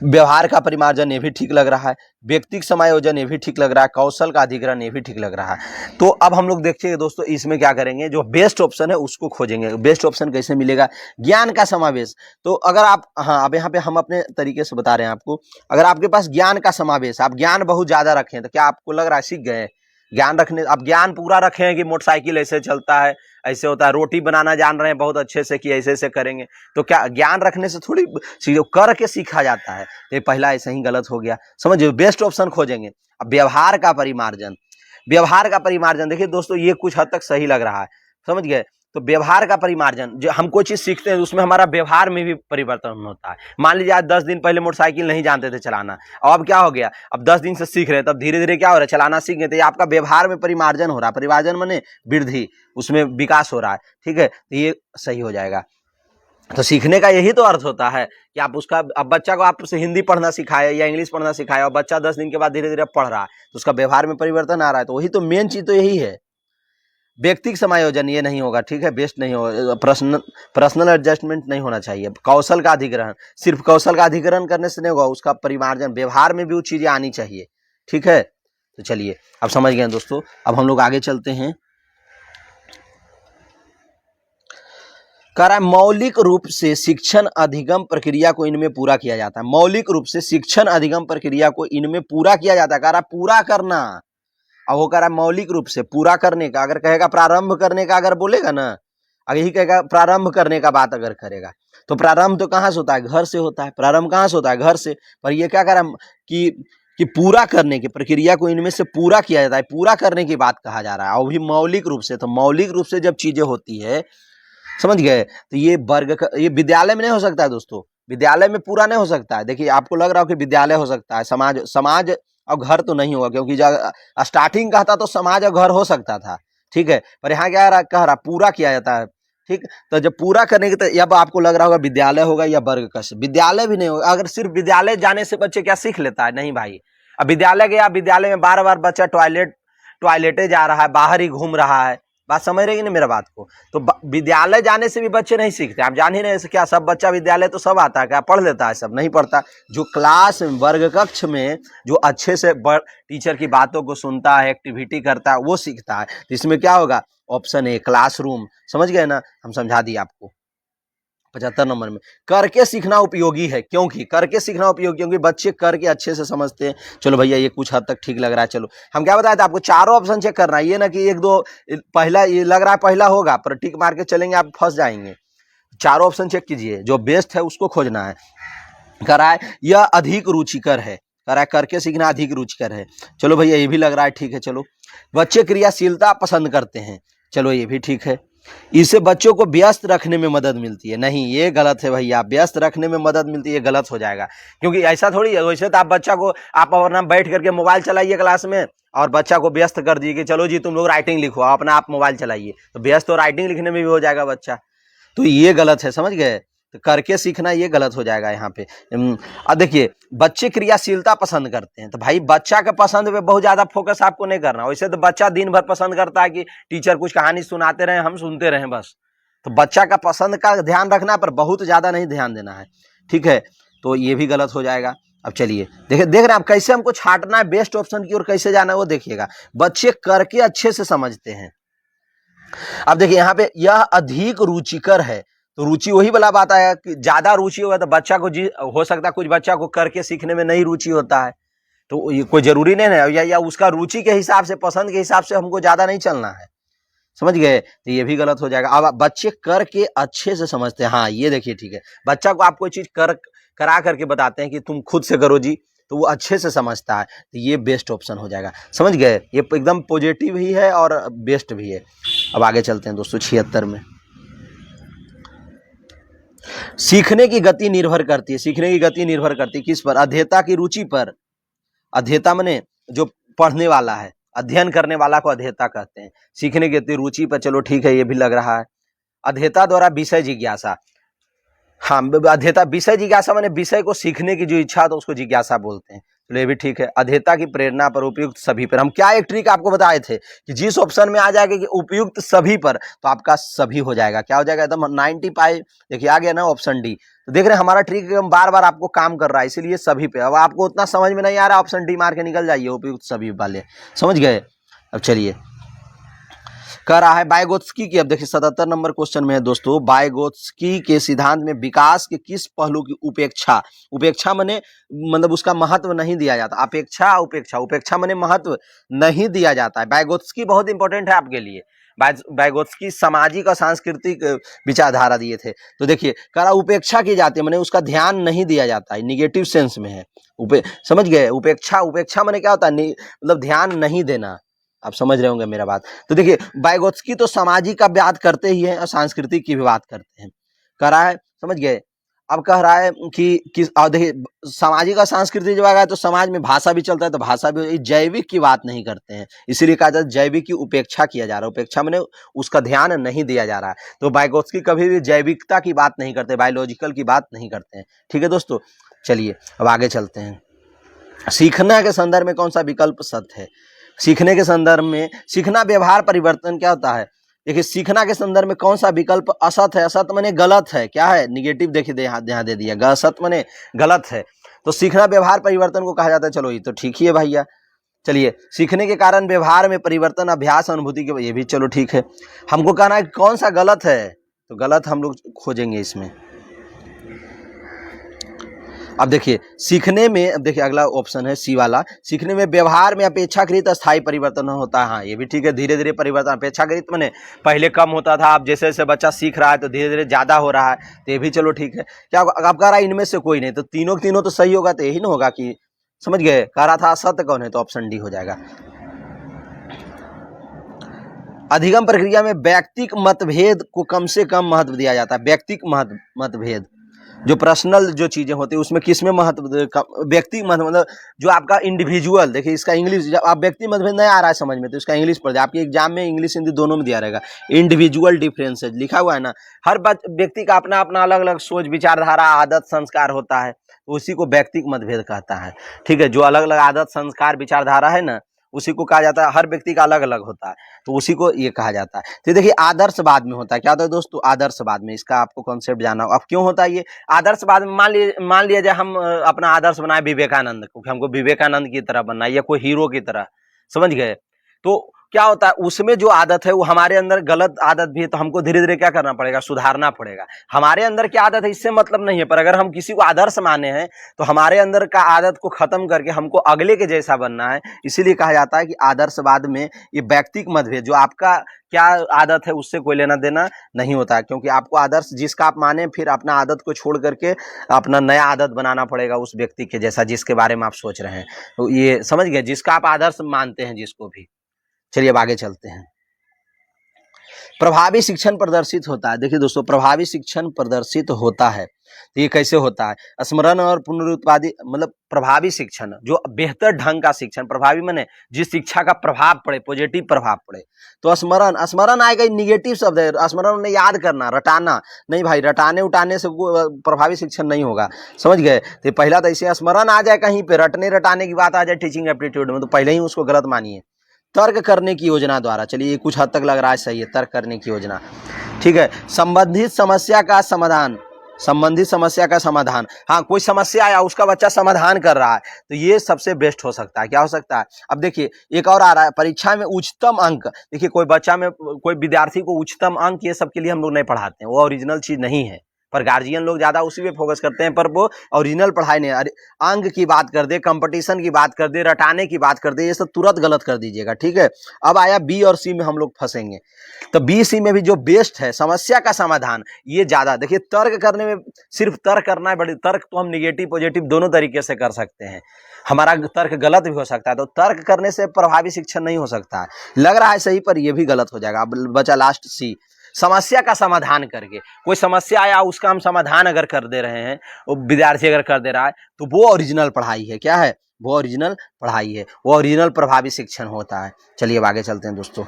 व्यवहार का परिमार्जन ये भी ठीक लग रहा है, व्यक्तिक समायोजन ये भी ठीक लग रहा है, कौशल का अधिग्रहण ये भी ठीक लग रहा है। तो अब हम लोग देखिए दोस्तों, इसमें क्या करेंगे, जो बेस्ट ऑप्शन है उसको खोजेंगे। बेस्ट ऑप्शन कैसे मिलेगा, ज्ञान का समावेश। तो अगर आप, हाँ अब यहाँ पे हम अपने तरीके से बता रहे हैं आपको, अगर आपके पास ज्ञान का समावेश, आप ज्ञान बहुत ज्यादा रखें, तो क्या आपको लग रहा है सीख गए ज्ञान रखने। आप ज्ञान पूरा रखे हैं कि मोटरसाइकिल ऐसे चलता है, ऐसे होता है, रोटी बनाना जान रहे हैं बहुत अच्छे से कि ऐसे ऐसे करेंगे, तो क्या ज्ञान रखने से थोड़ी करके सीखा जाता है। तो पहला ऐसे ही गलत हो गया, समझिए। बेस्ट ऑप्शन खोजेंगे। अब व्यवहार का परिमार्जन, व्यवहार का परिमार्जन देखिए दोस्तों, ये कुछ हद तक सही लग रहा है, समझ गए। तो व्यवहार का परिमार्जन, जो हम कोई चीज सीखते हैं उसमें हमारा व्यवहार में भी परिवर्तन होता है। मान लीजिए आज 10 दिन पहले मोटरसाइकिल नहीं जानते थे चलाना, अब क्या हो गया, अब 10 दिन से सीख रहे हैं, तब धीरे धीरे क्या हो रहा है, चलाना सीख गए। तो ये आपका व्यवहार में परिमार्जन हो रहा है, परिमार्जन माने वृद्धि, उसमें विकास हो रहा है, ठीक है। तो ये सही हो जाएगा। तो सीखने का यही तो अर्थ होता है कि आप उसका, अब बच्चा को आप उसे हिंदी पढ़ना सिखाए या इंग्लिश पढ़ना सिखाए, और बच्चा 10 दिन के बाद धीरे धीरे पढ़ रहा है, तो उसका व्यवहार में परिवर्तन आ रहा है। तो वही तो मेन चीज तो यही है। व्यक्तिगत समायोजन ये नहीं होगा, ठीक है, बेस्ट नहीं होगा। पर्सनल एडजस्टमेंट नहीं होना चाहिए। कौशल का अधिग्रहण, सिर्फ कौशल का अधिग्रहण करने से नहीं होगा, उसका परिमार्जन, व्यवहार में भी वो चीजें आनी चाहिए, ठीक है। तो चलिए अब समझ गए दोस्तों। अब हम लोग आगे चलते हैं। कह रहा है मौलिक रूप से शिक्षण अधिगम प्रक्रिया को इनमें पूरा किया जाता है। मौलिक रूप से शिक्षण अधिगम प्रक्रिया को इनमें पूरा किया जाता है। कह रहा है पूरा करना। अब वो कह रहा है मौलिक रूप से पूरा करने का, अगर कहेगा प्रारंभ करने का, अगर बोलेगा ना, अगर यही कहेगा प्रारंभ करने का बात अगर करेगा, तो प्रारंभ तो कहाँ से होता है? घर से होता है। प्रारंभ कहाँ से होता है? घर से। पर ये क्या कह रहा है कि पूरा करने की प्रक्रिया को इनमें से पूरा किया जाता है, पूरा करने की बात कहा जा रहा है। और भी मौलिक रूप से, तो मौलिक रूप से जब चीजें होती है, समझ गए, तो ये वर्ग का, ये विद्यालय में नहीं हो सकता है दोस्तों, विद्यालय में पूरा नहीं हो सकता है। देखिए आपको लग रहा हो कि विद्यालय हो सकता है, समाज और घर तो नहीं होगा, क्योंकि जब स्टार्टिंग का था तो समाज और घर हो सकता था, ठीक है, पर यहाँ क्या कह रहा पूरा किया जाता है, ठीक। तो जब पूरा करने की, तो अब आपको लग रहा होगा विद्यालय होगा या वर्ग का, विद्यालय भी नहीं होगा। अगर सिर्फ विद्यालय जाने से बच्चे क्या सीख लेता है? नहीं भाई। अब विद्यालय गया, विद्यालय में बार बार बच्चा टॉयलेटे जा रहा है, बाहर ही घूम रहा है, बात समझ रहे ना मेरा बात को? तो विद्यालय जाने से भी बच्चे नहीं सीखते। आप जान ही रहे क्या सब बच्चा विद्यालय तो सब आता है क्या? पढ़ लेता है? सब नहीं पढ़ता। जो क्लास वर्ग कक्ष में जो अच्छे से टीचर की बातों को सुनता है, एक्टिविटी करता है, वो सीखता है। तो इसमें क्या होगा? Option a classroom. समझ गए ना? हम समझा दिए आपको। 75 नंबर में करके सीखना उपयोगी है। क्योंकि करके सीखना उपयोगी, क्योंकि बच्चे करके अच्छे से समझते हैं। चलो भैया ये कुछ हद तक ठीक लग रहा है। चलो हम क्या बताए थे आपको? चारों ऑप्शन चेक करना है, ये ना कि एक दो पहला ये लग रहा है पहला होगा, पर टिक मार के चलेंगे आप फंस जाएंगे। चारों ऑप्शन चेक कीजिए, जो बेस्ट है उसको खोजना है। कह रहा है यह अधिक रुचिकर है, कह रहा है करके सीखना अधिक रुचिकर है। चलो भैया ये भी लग रहा है ठीक है। चलो बच्चे क्रियाशीलता पसंद करते हैं, चलो ये भी ठीक है। इससे बच्चों को व्यस्त रखने में मदद मिलती है, नहीं ये गलत है भैया। व्यस्त रखने में मदद मिलती है, ये गलत हो जाएगा, क्योंकि ऐसा थोड़ी है। वैसे तो आप बच्चा को आप अपना बैठ करके मोबाइल चलाइए क्लास में, और बच्चा को व्यस्त कर दीजिए कि चलो जी तुम लोग राइटिंग लिखो, अपना आप मोबाइल चलाइए, तो व्यस्त तो राइटिंग लिखने में भी हो जाएगा बच्चा। तो ये गलत है, समझ गए? तो करके सीखना ये गलत हो जाएगा यहाँ पे। अब देखिए बच्चे क्रियाशीलता पसंद करते हैं, तो भाई बच्चा के पसंद पे बहुत ज्यादा फोकस आपको नहीं करना। वैसे तो बच्चा दिन भर पसंद करता है कि टीचर कुछ कहानी सुनाते रहे, हम सुनते रहे बस। तो बच्चा का पसंद का ध्यान रखना, पर बहुत ज्यादा नहीं ध्यान देना है, ठीक है। तो ये भी गलत हो जाएगा। अब चलिए देख रहे हैं आप कैसे हमको छांटना है बेस्ट ऑप्शन की ओर कैसे जाना है, वो देखिएगा। बच्चे करके अच्छे से समझते हैं। अब देखिए यहाँ पे यह अधिक रुचिकर है, तो रुचि वही वाला बात आया कि ज्यादा रुचि होगा तो बच्चा को हो सकता है कुछ बच्चा को करके सीखने में नहीं रुचि होता है, तो ये कोई जरूरी नहीं है, या उसका रुचि के हिसाब से, पसंद के हिसाब से हमको ज्यादा नहीं चलना है, समझ गए? तो ये भी गलत हो जाएगा। अब बच्चे करके अच्छे से समझते हैं, हाँ ये देखिए ठीक है। बच्चा को आप कोई चीज करा करके बताते हैं कि तुम खुद से करो जी, तो वो अच्छे से समझता है, तो ये बेस्ट ऑप्शन हो जाएगा, समझ गए? ये एकदम पॉजिटिव भी है और बेस्ट भी है। अब आगे चलते हैं दोस्तों 76 में। सीखने की गति निर्भर करती है, सीखने की गति निर्भर करती है किस पर? अध्येता की रुचि पर। अध्येता माने जो पढ़ने वाला है, अध्ययन करने वाला को अध्येता कहते हैं। सीखने की गति रुचि पर, चलो ठीक है ये भी लग रहा है। अध्येता द्वारा विषय जिज्ञासा, हाँ अध्येता विषय जिज्ञासा माने विषय को सीखने की जो इच्छा, तो उसको जिज्ञासा बोलते हैं, चलो ये भी ठीक है। अध्येता की प्रेरणा पर, उपयुक्त सभी पर। हम क्या एक ट्रिक आपको बताए थे कि जिस ऑप्शन में आ जाएगा कि उपयुक्त सभी पर, तो आपका सभी हो जाएगा। क्या हो जाएगा? एकदम 95। देखिए आ गया ना ऑप्शन डी। तो देख रहे हैं हमारा ट्रिक एकदम बार बार आपको काम कर रहा है, इसीलिए सभी पे। अब आपको उतना समझ में नहीं आ रहा, ऑप्शन डी मार के निकल जाइए, उपयुक्त सभी वाले, समझ गए? अब चलिए कह रहा है वाइगोत्स्की की, अब देखिए 77 नंबर क्वेश्चन में है दोस्तों, वाइगोत्स्की के सिद्धांत में विकास के किस पहलू की उपेक्षा, उपेक्षा माने मतलब उसका महत्व नहीं दिया जाता। अपेक्षा उपेक्षा, उपेक्षा माने महत्व नहीं दिया जाता है। वाइगोत्स्की बहुत इंपॉर्टेंट है आपके लिए। वाइगोत्स्की सामाजिक और सांस्कृतिक विचारधारा दिए थे। तो देखिए कह रहा उपेक्षा की जाती है, माने उसका ध्यान नहीं दिया जाता है, निगेटिव सेंस में है। समझ गए? उपेक्षा, उपेक्षा माने क्या होता है? मतलब ध्यान नहीं देना। आप समझ रहे होंगे मेरा बात। तो देखिए वाइगोत्स्की तो सामाजिक का बात करते ही है और सांस्कृतिक की भी बात करते हैं, कह रहा है, समझ गए? अब कह रहा है कि देखिए सामाजिक और सांस्कृतिक जब आएगा तो समाज में भाषा भी चलता है, तो भाषा भी, जैविक की बात नहीं करते हैं, इसीलिए कहा जाता है जैविक की उपेक्षा किया जा रहा है। उपेक्षा माने उसका ध्यान नहीं दिया जा रहा है। तो वाइगोत्स्की कभी भी जैविकता की बात नहीं करते, बायोलॉजिकल की बात नहीं करते हैं, ठीक है दोस्तों। चलिए अब आगे चलते हैं। सीखना के संदर्भ में कौन सा विकल्प सत्य है? सीखने के संदर्भ में, सीखना व्यवहार परिवर्तन क्या होता है? देखिए सीखना के संदर्भ में कौन सा विकल्प असत है? असत माने गलत है, क्या है? निगेटिव। देखिए ध्यान दे दिया, असत माने गलत है। तो सीखना व्यवहार परिवर्तन को कहा जाता है, चलो ये तो ठीक ही है भैया। चलिए सीखने के कारण व्यवहार में परिवर्तन, अभ्यास, अनुभूति के, ये भी चलो ठीक है। हमको कहना है कौन सा गलत है? तो गलत हम लोग खोजेंगे इसमें। अब देखिए सीखने में, अब देखिए अगला ऑप्शन है सी वाला, सीखने में व्यवहार में अपेक्षाकृत स्थायी परिवर्तन होता है। हाँ ये भी ठीक है, धीरे धीरे परिवर्तन। अपेक्षाकृत माने पहले कम होता था, अब जैसे जैसे बच्चा सीख रहा है तो धीरे धीरे ज्यादा हो रहा है, तो ये भी चलो ठीक है। क्या आप कह रहा है इनमें से कोई नहीं, तो तीनों तीनों तो सही होगा, तो यही ना होगा कि, समझ गए, कह रहा था सत्य कौन है, तो ऑप्शन डी हो जाएगा। अधिगम प्रक्रिया में व्यक्तिक मतभेद को कम से कम महत्व दिया जाता है। व्यक्तिक मतभेद, जो पर्सनल जो चीजें होती है उसमें किसमें महत्व, व्यक्ति मतलब जो आपका इंडिविजुअल, देखिए इसका इंग्लिश, जब आप व्यक्ति मतभेद नहीं आ रहा है समझ में तो इसका इंग्लिश पढ़ जाए, आपके एग्जाम में इंग्लिश हिंदी दोनों में दिया रहेगा। इंडिविजुअल डिफरेंसेज लिखा हुआ है ना, हर व्यक्ति का अपना अपना अलग अलग सोच विचारधारा आदत संस्कार होता है, तो उसी को व्यक्तिक मतभेद कहता है। ठीक है, जो अलग अलग आदत संस्कार विचारधारा है ना उसी को कहा जाता है, हर व्यक्ति का अलग अलग होता है, तो उसी को ये कहा जाता है। तो देखिए आदर्शवाद में होता है, क्या होता है दोस्तों, आदर्शवाद में, इसका आपको कॉन्सेप्ट जाना हो। अब क्यों होता है ये आदर्शवाद में, मान लिया जाए हम अपना आदर्श बनाए विवेकानंद, क्योंकि हमको विवेकानंद की तरह बनना है या कोई हीरो की तरह, समझ गए, तो क्या होता है उसमें जो आदत है वो हमारे अंदर गलत आदत भी है, तो हमको धीरे धीरे क्या करना पड़ेगा, सुधारना पड़ेगा। हमारे अंदर क्या आदत है इससे मतलब नहीं है, पर अगर हम किसी को आदर्श माने हैं तो हमारे अंदर का आदत को खत्म करके हमको अगले के जैसा बनना है। इसीलिए कहा जाता है कि आदर्शवाद में ये व्यक्तिक मतभेद, जो आपका क्या आदत है उससे कोई लेना देना नहीं होता है, क्योंकि आपको आदर्श जिसका आप माने फिर अपना आदत को छोड़ करके अपना नया आदत बनाना पड़ेगा उस व्यक्ति के जैसा जिसके बारे में आप सोच रहे हैं। तो ये समझ गए, जिसका आप आदर्श मानते हैं जिसको भी। चलिए अब आगे चलते हैं। प्रभावी शिक्षण प्रदर्शित होता है। देखिए दोस्तों प्रभावी शिक्षण प्रदर्शित होता है, तो ये कैसे होता है, स्मरण और पुनरुत्पादी, मतलब प्रभावी शिक्षण जो बेहतर ढंग का शिक्षण, प्रभावी माने जिस शिक्षा का प्रभाव पड़े, पॉजिटिव प्रभाव पड़े, तो स्मरण, स्मरण आएगा निगेटिव शब्द है, स्मरण में याद करना, रटाना नहीं भाई, रटाने उठाने से प्रभावी शिक्षण नहीं होगा, समझ गए। तो पहला तो ऐसे स्मरण आ जाए कहीं पे, रटने रटाने की बात आ जाए टीचिंग एप्टीट्यूड में, तो पहले ही उसको गलत मानिए। तर्क करने की योजना द्वारा, चलिए कुछ हद तक लग रहा है सही है, तर्क करने की योजना, ठीक है। संबंधित समस्या का समाधान, संबंधित समस्या का समाधान, हाँ कोई समस्या आया उसका बच्चा समाधान कर रहा है, तो ये सबसे बेस्ट हो सकता है। क्या हो सकता है, अब देखिए एक और आ रहा है, परीक्षा में उच्चतम अंक। देखिए कोई बच्चा में, कोई विद्यार्थी को उच्चतम अंक ये सब के लिए हम लोग नहीं पढ़ाते हैं, वो ओरिजिनल चीज नहीं है, पर गार्जियन लोग ज्यादा उसी पे फोकस करते हैं, पर वो ओरिजिनल पढ़ाई नहीं। अंक की बात कर दे, कंपटीशन की बात कर दे, रटाने की बात कर दे, ये सब तुरंत गलत कर दीजिएगा, ठीक है। अब आया बी और सी में हम लोग फंसेंगे, तो बी सी में भी जो बेस्ट है समस्या का समाधान, ये ज्यादा। देखिए तर्क करने में सिर्फ तर्क करना है, बड़ी तर्क तो हम निगेटिव पॉजिटिव दोनों तरीके से कर सकते हैं, हमारा तर्क गलत भी हो सकता है, तो तर्क करने से प्रभावी शिक्षण नहीं हो सकता है। लग रहा है सही पर यह भी गलत हो जाएगा। अब बचा लास्ट सी, समस्या का समाधान करके, कोई समस्या आया उसका हम समाधान अगर कर दे रहे हैं, वो विद्यार्थी अगर कर दे रहा है, तो वो ओरिजिनल पढ़ाई है। क्या है, वो ओरिजिनल पढ़ाई है, वो ओरिजिनल प्रभावी शिक्षण होता है। चलिए अब आगे चलते हैं दोस्तों।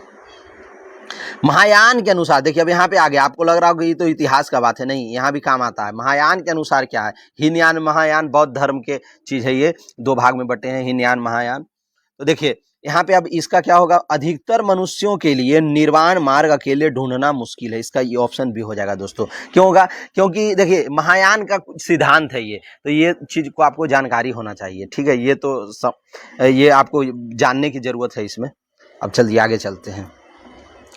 महायान के अनुसार, देखिए अब यहाँ पे आ गया, आपको लग रहा होगा ये तो इतिहास का बात है, नहीं यहाँ भी काम आता है। महायान के अनुसार क्या है, हीनयान महायान, बौद्ध धर्म के चीज है, ये दो भाग में बटे हैं, हीनयान महायान। तो देखिए यहाँ पे अब इसका क्या होगा, अधिकतर मनुष्यों के लिए निर्वाण मार्ग अकेले ढूंढना मुश्किल है, इसका ये ऑप्शन भी हो जाएगा दोस्तों। क्यों होगा, क्योंकि देखिए महायान का सिद्धांत है ये, तो ये चीज को आपको जानकारी होना चाहिए, ठीक है। ये तो ये आपको जानने की जरूरत है इसमें। अब चलिए आगे चलते हैं।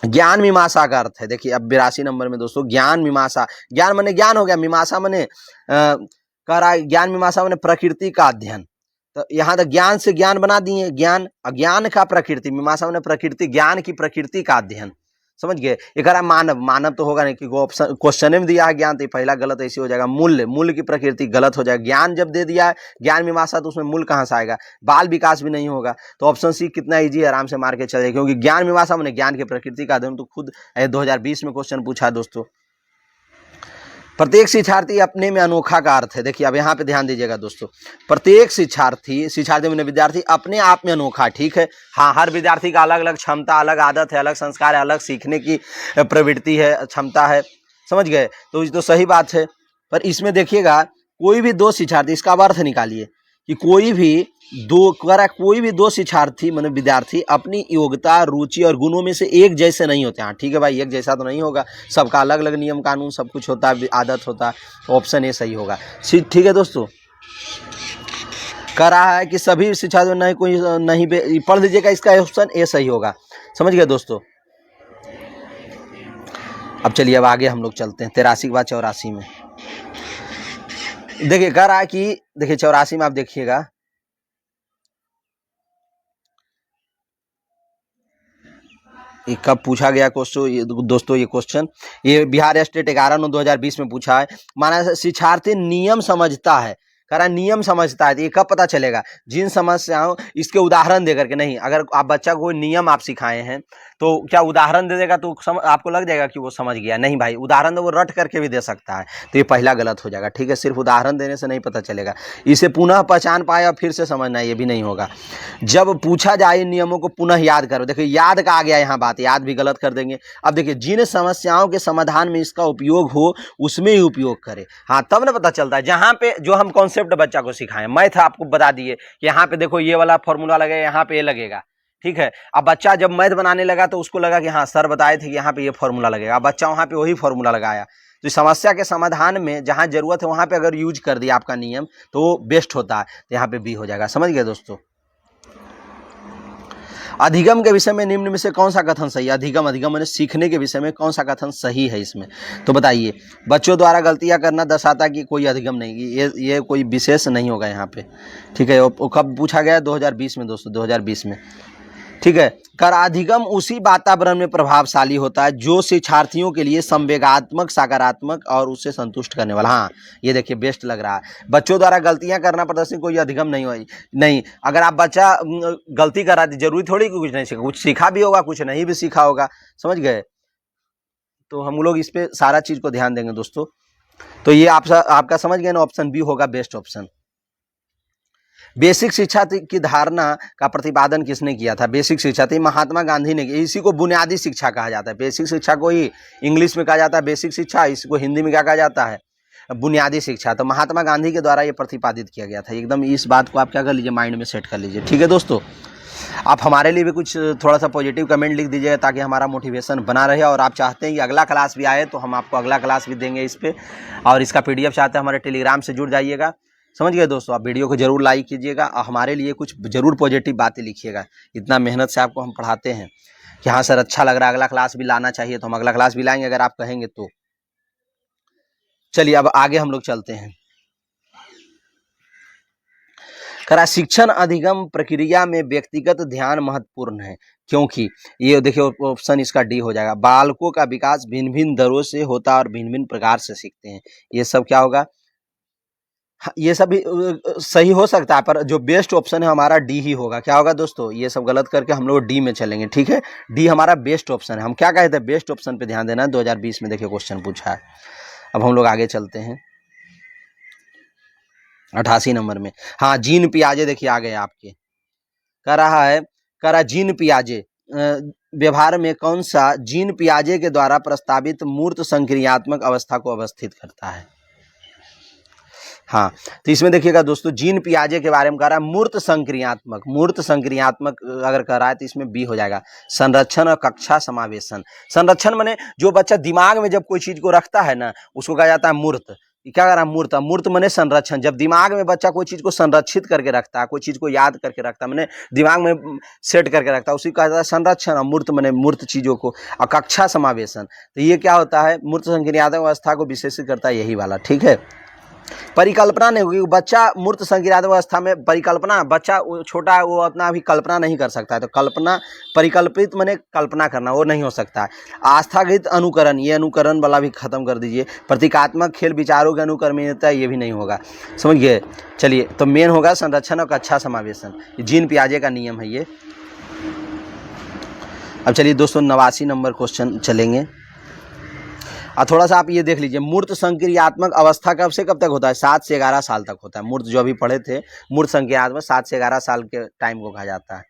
ज्ञान मीमांसा का अर्थ है, देखिए अब 82 नंबर में दोस्तों, ज्ञान मीमांसा, ज्ञान माने ज्ञान हो गया, मीमांसा माने कह रहा है, ज्ञान मीमांसा माने प्रकृति का अध्ययन, तो यहाँ तक ज्ञान से ज्ञान बना दिए, ज्ञान अज्ञान का प्रकृति, मीमांसा माने प्रकृति, ज्ञान की प्रकृति का अध्ययन, समझ गए। एक मानव, मानव तो होगा नहीं क्योंकि ऑप्शन क्वेश्चन में दिया है ज्ञान, तो पहला गलत ऐसे हो जाएगा। मूल्य, मूल्य की प्रकृति गलत हो जाएगा, ज्ञान जब दे दिया है ज्ञान मीमांसा, तो उसमें मूल्य कहाँ से आएगा, बाल विकास भी नहीं होगा, तो ऑप्शन सी कितना इजी है, आराम से मार के चले, क्योंकि ज्ञान मीमांसा मैंने ज्ञान की प्रकृति का अध्ययन, तो खुद 2020 में क्वेश्चन पूछा है दोस्तों। प्रत्येक शिक्षार्थी अपने में अनोखा का अर्थ है, देखिए अब यहाँ पे ध्यान दीजिएगा दोस्तों, प्रत्येक शिक्षार्थी मैंने विद्यार्थी अपने आप में अनोखा, ठीक है। हाँ हर विद्यार्थी का अलग अलग क्षमता, अलग आदत है, अलग संस्कार है, अलग सीखने की प्रवृत्ति है, क्षमता है, समझ गए, तो सही बात है। पर इसमें देखिएगा कोई भी दो शिक्षार्थी, इसका अर्थ निकालिए कि कोई भी दो शिक्षार्थी मतलब विद्यार्थी अपनी योग्यता, रुचि और गुणों में से एक जैसे नहीं होते हैं, ठीक है भाई, एक जैसा तो नहीं होगा, सबका अलग अलग नियम कानून सब कुछ होता है, आदत होता है, तो ऑप्शन ए सही होगा, ठीक है दोस्तों। कह रहा है कि सभी शिक्षार्थी नहीं, कोई नहीं, पढ़ लीजिएगा, इसका ऑप्शन ए सही होगा, समझ गए दोस्तों। अब चलिए अब आगे हम लोग चलते हैं 83 के बाद 84 में। देखिए कह रहा है कि देखिए 84 में आप देखिएगा, ये कब पूछा गया क्वेश्चन, ये दोस्तों ये क्वेश्चन ये बिहार स्टेट 11/9/2020 में पूछा है। माना शिक्षार्थी नियम समझता है, कह रहा नियम समझता है, तो ये कब पता चलेगा, जिन समस्याओं इसके उदाहरण दे करके, नहीं अगर आप बच्चा को नियम आप सिखाए हैं तो क्या उदाहरण दे देगा तो आपको लग जाएगा कि वो समझ गया, नहीं भाई, उदाहरण तो वो रट करके भी दे सकता है, तो ये पहला गलत हो जाएगा। ठीक है, सिर्फ उदाहरण देने से नहीं पता चलेगा, इसे पुनः पहचान पाए और फिर से समझना, ये भी नहीं होगा। जब पूछा जाए नियमों को पुनः याद करो, देखिए याद का आ गया यहाँ बात, याद भी गलत कर देंगे। अब देखिए जिन समस्याओं के समाधान में इसका उपयोग हो उसमें ही उपयोग करें, हाँ तब ना पता चलता है। जहाँ पे जो हम कॉन्सेप्ट बच्चा को सिखाएं, मैथ आपको बता दिए कि यहाँ पे देखो ये वाला फॉर्मूला लगेगा, यहाँ पे ये लगेगा, ठीक है। अब बच्चा जब मैथ बनाने लगा तो उसको लगा कि हाँ सर बताए थे कि यहाँ पे ये फॉर्मूला लगेगा, अब बच्चा वहाँ पे वही फॉर्मूला लगाया। तो समस्या के समाधान में जहाँ जरूरत है वहाँ पे अगर यूज कर दिया आपका नियम तो वो बेस्ट होता है, तो यहाँ पे बी हो जाएगा। समझ गए दोस्तों। अधिगम के विषय में निम्न में से कौन सा कथन सही है? अधिगम मैंने सीखने के विषय में कौन सा कथन सही है इसमें, तो बताइए। बच्चों द्वारा गलतियां करना दर्शाता कि कोई अधिगम नहीं, ये कोई विशेष नहीं होगा यहाँ पे। ठीक है, वो कब पूछा गया? 2020 में दोस्तों, 2020 में। ठीक है, कर अधिगम उसी वातावरण में प्रभावशाली होता है जो शिक्षार्थियों के लिए संवेगात्मक, सकारात्मक और उससे संतुष्ट करने वाला। हाँ ये देखिए बेस्ट लग रहा है। बच्चों द्वारा गलतियां करना प्रदर्शन कोई अधिगम नहीं हुई, नहीं। अगर आप बच्चा गलती कर रहा है जरूरी थोड़ी कि कुछ नहीं सीखा, कुछ सीखा भी होगा, कुछ नहीं भी सीखा होगा। समझ गए, तो हम लोग इस पे सारा चीज को ध्यान देंगे दोस्तों। तो ये आपका समझ गए ना, ऑप्शन बी होगा बेस्ट ऑप्शन। बेसिक शिक्षा की धारणा का प्रतिपादन किसने किया था? बेसिक शिक्षा थी महात्मा गांधी ने। इसी को बुनियादी शिक्षा कहा जाता है। बेसिक शिक्षा को ही इंग्लिश में कहा जाता है बेसिक शिक्षा, इसको हिंदी में क्या कहा जाता है? बुनियादी शिक्षा। तो महात्मा गांधी के द्वारा ये प्रतिपादित किया गया था। एकदम इस बात को आप क्या कर लीजिए, माइंड में सेट कर लीजिए। ठीक है दोस्तों, आप हमारे लिए भी कुछ थोड़ा सा पॉजिटिव कमेंट लिख दीजिए ताकि हमारा मोटिवेशन बना रहे। और आप चाहते हैं कि अगला क्लास भी आए तो हम आपको अगला क्लास भी देंगे इस पर। और इसका PDF चाहते हैं हमारे टेलीग्राम से जुड़ जाइएगा। समझ गए दोस्तों। आप वीडियो को जरूर लाइक कीजिएगा और हमारे लिए कुछ जरूर पॉजिटिव बातें लिखिएगा। इतना मेहनत से आपको हम पढ़ाते हैं कि हाँ सर अच्छा लग रहा है, अगला क्लास भी लाना चाहिए, तो हम अगला क्लास भी लाएंगे अगर आप कहेंगे तो। चलिए अब आगे हम लोग चलते हैं। करा शिक्षण अधिगम प्रक्रिया में व्यक्तिगत ध्यान महत्वपूर्ण है, क्योंकि ये देखिए ऑप्शन इसका डी हो जाएगा। बालकों का विकास भिन्न भिन्न दरों से होता है और भिन्न भिन्न प्रकार से सीखते हैं। ये सब क्या होगा? ये सब भी सही हो सकता है, पर जो बेस्ट ऑप्शन है हमारा डी ही होगा। क्या होगा दोस्तों? ये सब गलत करके हम लोग डी में चलेंगे। ठीक है, डी हमारा बेस्ट ऑप्शन है। हम क्या कहते हैं? बेस्ट ऑप्शन पे ध्यान देना है। 2020 में देखिए क्वेश्चन पूछा है। अब हम लोग आगे चलते हैं 88 नंबर में। हाँ जीन पियाजे देखिए आ गए आपके। कह रहा है जीन पियाजे व्यवहार में कौन सा जीन पियाजे के द्वारा प्रस्तावित मूर्त संक्रियात्मक अवस्था को अवस्थित करता है? हाँ तो इसमें देखिएगा दोस्तों, जीन पियाजे के बारे में कह रहा है मूर्त संक्रियात्मक अगर कह रहा है तो इसमें बी हो जाएगा। संरक्षण और कक्षा समावेशन। संरक्षण माने जो बच्चा दिमाग में जब कोई चीज को रखता है ना उसको कहा जाता है मूर्त। क्या कह रहा है? मूर्त माने संरक्षण। जब दिमाग में बच्चा कोई चीज को संरक्षित करके रखता है, कोई चीज को याद करके रखता है, माने दिमाग में सेट करके रखता है, उसी कहा जाता है संरक्षण। और मूर्त माने मूर्त चीजों को। और कक्षा समावेशन, तो ये क्या होता है? मूर्त संक्रियात्मक अवस्था को विशेषित करता है, यही वाला। ठीक है, परिकल्पना नहीं होगी। बच्चा मूर्त संक्रियात्मक अवस्था में परिकल्पना, बच्चा छोटा है वो अपना अभी कल्पना नहीं कर सकता है, तो कल्पना परिकल्पित माने कल्पना करना, वो नहीं हो सकता है। आस्थागत अनुकरण, ये अनुकरण वाला भी खत्म कर दीजिए। प्रतीकात्मक खेल विचारों के अनुकरणीयता, ये भी नहीं होगा। समझ गए। चलिए तो मेन होगा संरक्षण और कक्षा समावेशन। जीन पियाजे का नियम है ये। अब चलिए दोस्तों 89 नंबर क्वेश्चन चलेंगे। और थोड़ा सा आप ये देख लीजिए, मूर्त संक्रियात्मक अवस्था कब से कब तक होता है? 7 से 11 साल तक होता है। मूर्त जो अभी पढ़े थे, मूर्त संक्रियात्मक 7 से 11 साल के टाइम को कहा जाता है।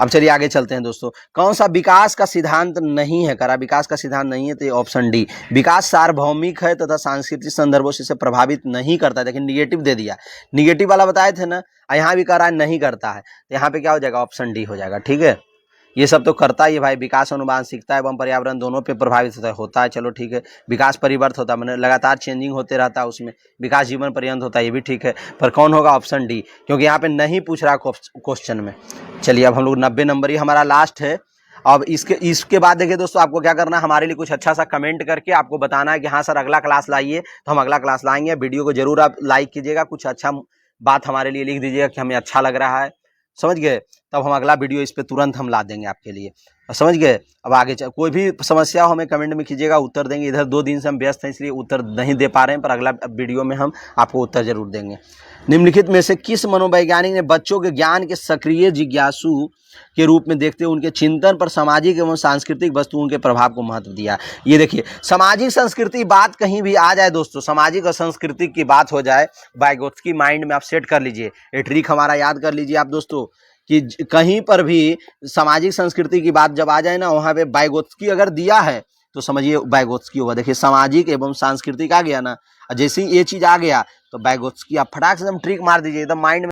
अब चलिए आगे चलते हैं दोस्तों। कौन सा विकास का सिद्धांत नहीं है? करा विकास का सिद्धांत नहीं है तो ऑप्शन डी। विकास सार्वभौमिक है तथा सांस्कृतिक संदर्भों से इसे प्रभावित नहीं करता है। लेकिन निगेटिव दे दिया, निगेटिव वाला बताए थे ना, यहाँ भी कह रहा है नहीं करता है, तो यहाँ पे क्या हो जाएगा? ऑप्शन डी हो जाएगा। ठीक है, ये सब तो करता ही है भाई। विकास अनुवांशिकता है एवं पर्यावरण दोनों पे प्रभावित होता है। चलो ठीक है, विकास परिवर्त होता है, मैंने लगातार चेंजिंग होते रहता है, उसमें विकास जीवन पर्यंत होता है, ये भी ठीक है। पर कौन होगा? ऑप्शन डी, क्योंकि यहाँ पे नहीं पूछ रहा क्वेश्चन में। चलिए अब हम लोग 90 नंबर ही हमारा लास्ट है। अब इसके बाद देखिए दोस्तों, आपको क्या करना है, हमारे लिए कुछ अच्छा सा कमेंट करके आपको बताना है कि हाँ सर अगला क्लास लाइए, तो हम अगला क्लास लाएंगे। वीडियो को जरूर आप लाइक कीजिएगा, कुछ अच्छा बात हमारे लिए लिख दीजिएगा कि हमें अच्छा लग रहा है, समझ गए, तब हम अगला वीडियो इस पे तुरंत हम ला देंगे आपके लिए, समझ गए। अब आगे कोई भी समस्या हो हमें कमेंट में कीजिएगा, उत्तर देंगे। इधर 2 दिन से हम व्यस्त हैं इसलिए उत्तर नहीं दे पा रहे हैं, पर अगला वीडियो में हम आपको उत्तर जरूर देंगे। निम्नलिखित में से किस मनोवैज्ञानिक ने बच्चों के ज्ञान के सक्रिय जिज्ञासु के रूप में देखते हुए उनके चिंतन पर सामाजिक एवं सांस्कृतिक वस्तुओं के प्रभाव को महत्व दिया? ये देखिए, सामाजिक संस्कृति बात कहीं भी आ जाए दोस्तों, सामाजिक और सांस्कृतिक की बात हो जाए, वाइगोत्स्की माइंड में आप सेट कर लीजिए, ये ट्रिक हमारा याद कर लीजिए आप दोस्तों, कि कहीं पर भी सामाजिक संस्कृति की बात जब आ जाए ना, वहाँ पे वाइगोत्स्की अगर दिया है तो समझिए वाइगोत्स्की होगा। देखिए सामाजिक एवं सांस्कृतिक आ गया ना, जैसे ही ये चीज आ गया तो वाइगोत्स्की, आप फटाक से एकदम ट्रिक मार दीजिए, एकदम माइंड